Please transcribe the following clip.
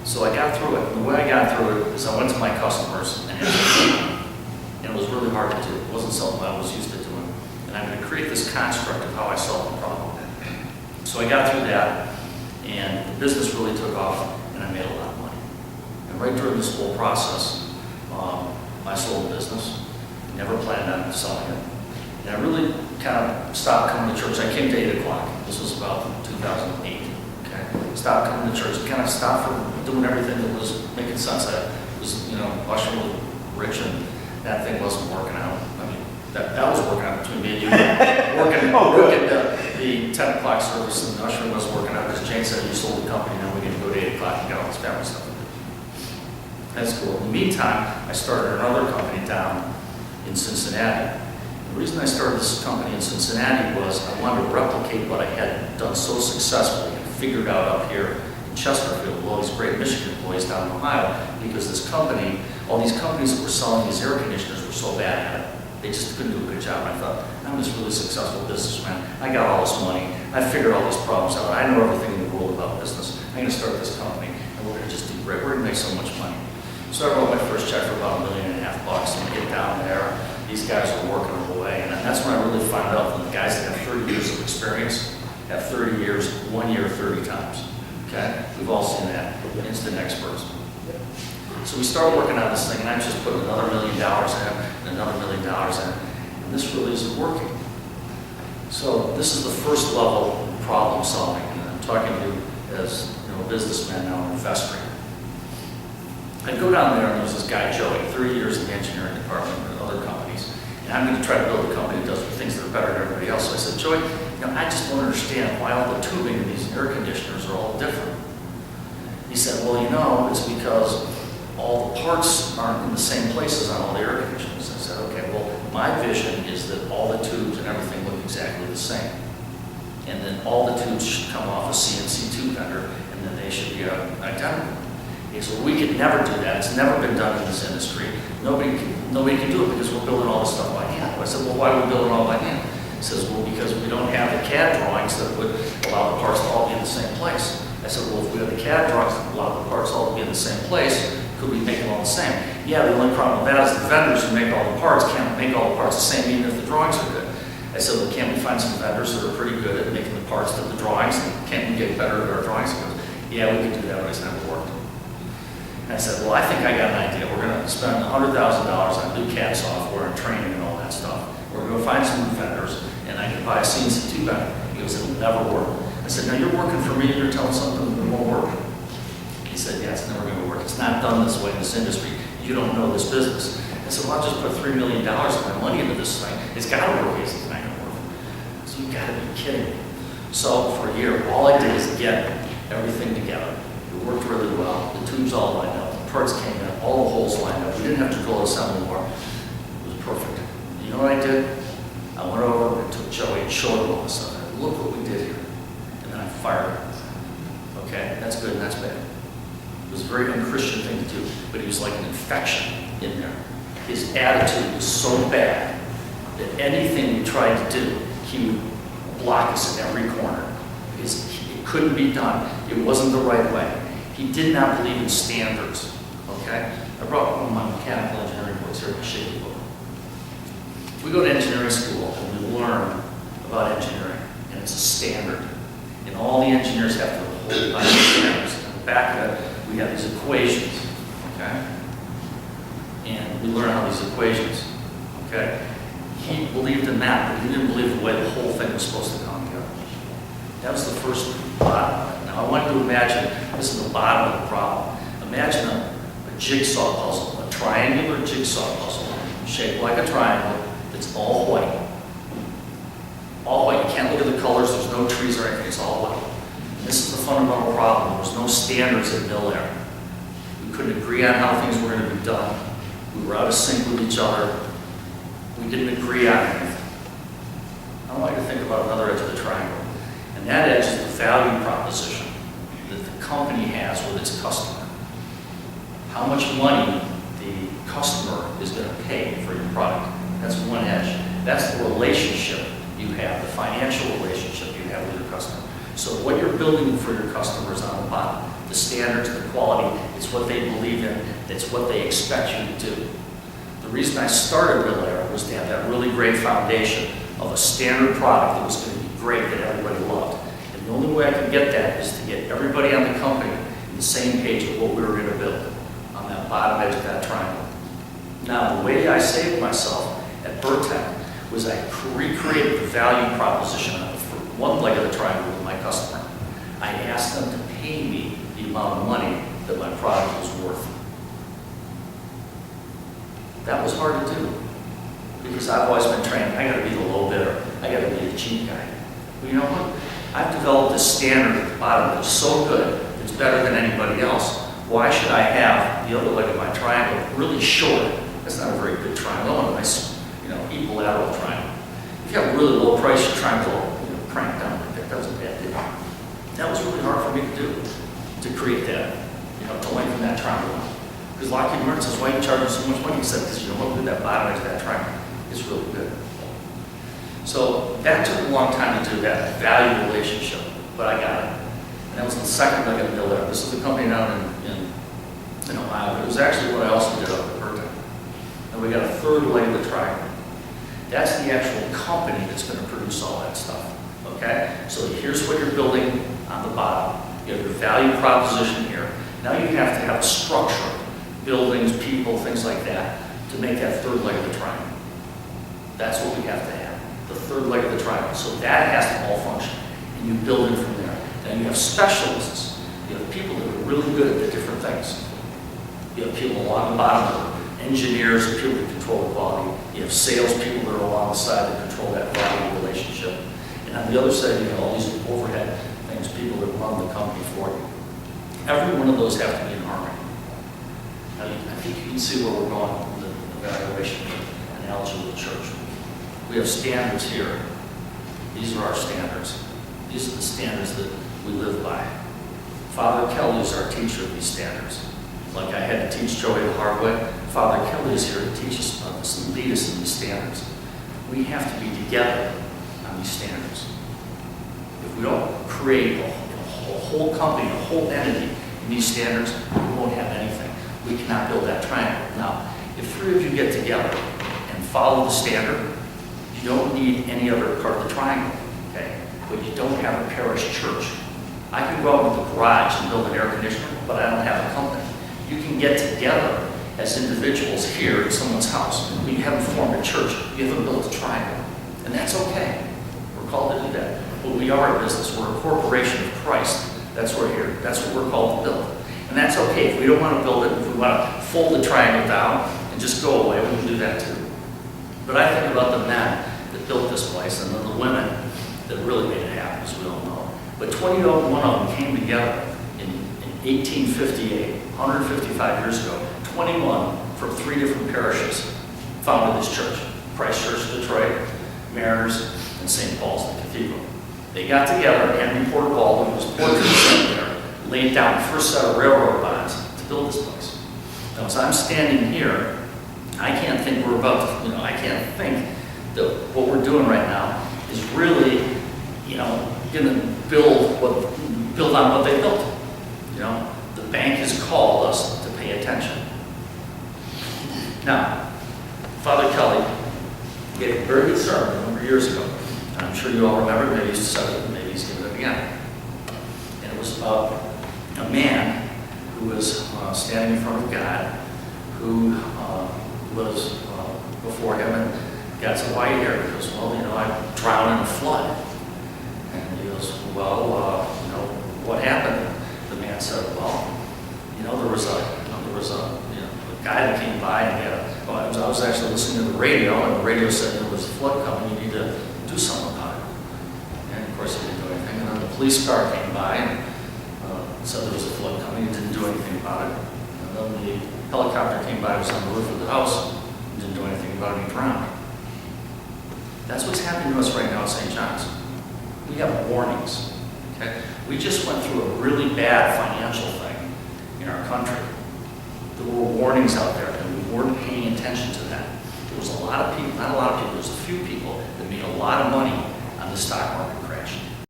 So I got through it. And the way I got through it is I went to my customers and it was really hard to do. It wasn't something I was used to doing. And I'm going to create this construct of how I solve the problem. So I got through that, and the business really took off, and I made a lot of money. And right during this whole process, I sold the business. Never planned on selling it. And I really kind of stopped coming to church. I came to 8 o'clock. This was about 2008. Okay, stopped coming to church. Kind of stopped from doing everything that was making sense. I was, ushering was rich, and that thing wasn't working out. I mean, that was working out between me and you. working the 10 o'clock service, and the ushering wasn't working out because Jane said, you sold the company, now we're going to go to 8 o'clock and get all this family stuff. That's cool. In the meantime, I started another company down in Cincinnati. The reason I started this company in Cincinnati was I wanted to replicate what I had done so successfully and figured out up here in Chesterfield with all these great Michigan employees down in Ohio, because this company, all these companies that were selling these air conditioners were so bad at it. They just couldn't do a good job. And I thought, I'm this really successful businessman. I got all this money. I figured all these problems out. I know everything in the world about business. I'm going to start this company, and we're going to just do great. We're going to make so much money. So I wrote my first check for about $1.5 million. And I get down there. These guys are working away. And that's when I really found out that the guys that have 30 years of experience have 30 years, 1 year, 30 times. Okay? We've all seen that. Instant experts. So we started working on this thing, and I just put another $1 million in it, and another $1 million in it, and this really isn't working. So this is the first level of problem solving, and I'm talking to you as a businessman now in Vestry. I'd go down there, and there was this guy, Joey, 30 years in the engineering department at other companies, and I'm going to try to build a company that does things that are better than everybody else. So I said, Joey, I just don't understand why all the tubing in these air conditioners are all different. He said, well, it's because all the parts aren't in the same places on all the air conditioners. I said, okay, well, my vision is that all the tubes and everything look exactly the same. And then all the tubes should come off a CNC tube vendor, and then they should be identical. He said, well, we could never do that. It's never been done in this industry. Nobody can do it because we're building all this stuff by hand. I said, well, why are we building it all by hand? He says, well, because we don't have the CAD drawings that would allow the parts to all be in the same place. I said, well, if we have the CAD drawings that allow the parts all to be in the same place, could we make them all the same? Yeah, the only problem with that is the vendors who make all the parts can't make all the parts the same, even if the drawings are good. I said, well, can't we find some vendors that are pretty good at making the parts to the drawings? And can't we get better at our drawings? He goes, yeah, we can do that, but it's never worked. And I said, well, I think I got an idea. We're going to spend $100,000 on new CAD software and training and all that stuff. We're going to find some vendors, and I can buy a CNC2 vendor. He goes, it'll never work. I said, now you're working for me, and you're telling something that won't work. He said, yeah, it's never going to work. It's not done this way in this industry. You don't know this business. I said, well, I'll just put $3 million of my money into this thing. It's got to work. He said, it's not going to work. So you've got to be kidding me. So for a year, all I did is get everything together. It worked really well. The tubes all lined up. The parts came in. All the holes lined up. We didn't have to drill assembly more. It was perfect. You know what I did? I went over and took Joey and showed him all this stuff. I said, look what we did here. And then I fired him. Okay, that's good and that's bad. It was a very unchristian thing to do, but he was like an infection in there. His attitude was so bad that anything we tried to do, he would block us in every corner because it couldn't be done. It wasn't the right way. He did not believe in standards. Okay, I brought one of my mechanical engineering books here to show you. We go to engineering school and we learn about engineering, and it's a standard, and all the engineers have to hold by the standards. In the back of it, we have these equations, okay? And we learn how these equations, okay? He believed in that, but he didn't believe the way the whole thing was supposed to come together. That was the first bottom. Now I want you to imagine, this is the bottom of the problem. Imagine a jigsaw puzzle, a triangular jigsaw puzzle, shaped like a triangle, that's all white. All white, you can't look at the colors, there's no trees or anything, it's all white. This is the fundamental problem. There was no standards in mill air. We couldn't agree on how things were going to be done. We were out of sync with each other. We didn't agree on anything. I want you to think about another edge of the triangle. And that edge is the value proposition that the company has with its customer. How much money the customer is going to pay for your product. That's one edge. That's the relationship you have, the financial relationship you have with your customer. So what you're building for your customers on the bottom. the standards, the quality. It's what they believe in. It's what they expect you to do. The reason I started Real Air was to have that really great foundation of a standard product that was going to be great, that everybody loved. And the only way I could get that is to get everybody on the company on the same page of what we were going to build on that bottom edge of that triangle. Now, the way I saved myself at Burtech was I recreated the value proposition for one leg of the triangle with my customer. I asked them to pay me the amount of money that my product was worth. That was hard to do because I've always been trained, I gotta be the low bidder, I gotta be the cheap guy. Well, you know what? I've developed this standard at the bottom that's so good, it's better than anybody else. Why should I have the other leg of my triangle really short? That's not a very good triangle. I want a nice, equilateral triangle. If you have a really low price, your triangle crank down like that. That was a bad deal. That was really hard for me to do, to create that, to lengthen that triangle. Because Lockheed Martin says, why are you charging so much money? He said, because look at that bottom edge of that triangle. It's really good. So that took a long time to do, that value relationship, but I got it. And that was the second leg of Real Air. This is a company down in Ohio, but it was actually what I also did up at Burtech. And we got a third leg of the triangle. That's the actual company that's going to produce all that stuff, okay? So here's what you're building on the bottom. You have your value proposition here. Now you have to have a structure, buildings, people, things like that, to make that third leg of the triangle. That's what we have to have, the third leg of the triangle. So that has to all function, and you build it from there. Then you have specialists. You have people that are really good at the different things. You have people along the bottom that are engineers, people that control the quality. You have salespeople that are along the side that control that value relationship. And on the other side, you have all these overhead things, people that run the company for you. Every one of those have to be in harmony. Now, I think you can see where we're going with the evaluation analogy of the church. We have standards here. These are our standards. These are the standards that we live by. Father Kelly is our teacher of these standards. Like I had to teach Joey the hard way, Father Kelly is here to teach us about this and lead us in these standards. We have to be together on these standards. If we don't create a whole company, a whole entity in these standards, we won't have anything. We cannot build that triangle. Now, if three of you get together and follow the standard, you don't need any other part of the triangle, okay? But you don't have a parish church. I can go out with the garage and build an air conditioner, but I don't have a company. You can get together as individuals here at someone's house, but you haven't formed a church, you haven't built a triangle. And that's okay. We're called to do that. But we are a business. We're a corporation of Christ. That's what we're here. That's what we're called to build. And that's okay. If we don't want to build it, if we want to fold the triangle down and just go away, we can do that too. But I think about the men that built this place and then the women that really made it happen, as we all know. But 21 of them came together in 1858, 155 years ago. 21 from 3 different parishes founded this church. Christ Church, Detroit, Mariners, and St. Paul's, the cathedral. They got together, Henry Porter Baldwin was portrait there, laid down the first set of railroad bonds to build this place. Now, as I'm standing here, I can't think we're about to, I can't think that what we're doing right now is really, going to build on what they built. The bank has called us to pay attention. Now, Father Kelly gave a very good sermon a number of years ago. And I'm sure you all remember, maybe he's said it, maybe he's given it again. And it was about a man who was standing in front of God, who was before him and got some white hair. He goes, well, I drowned in a flood. And he goes, well, what happened? The man said, well, there was a guy that came by and I was actually listening to the radio, and the radio said there was a flood coming, you need to do something about it. And of course he didn't do anything. And then the police car came by and said there was a flood coming, he didn't do anything about it. And then the helicopter came by, it was on the roof of the house, he didn't do anything about it, he drowned. That's what's happening to us right now at St. John's. We have warnings. Okay? We just went through a really bad financial thing in our country. There were warnings out there, and we weren't paying attention to that. There was a lot of people, not a lot of people, there was a few people that made a lot of money on the stock market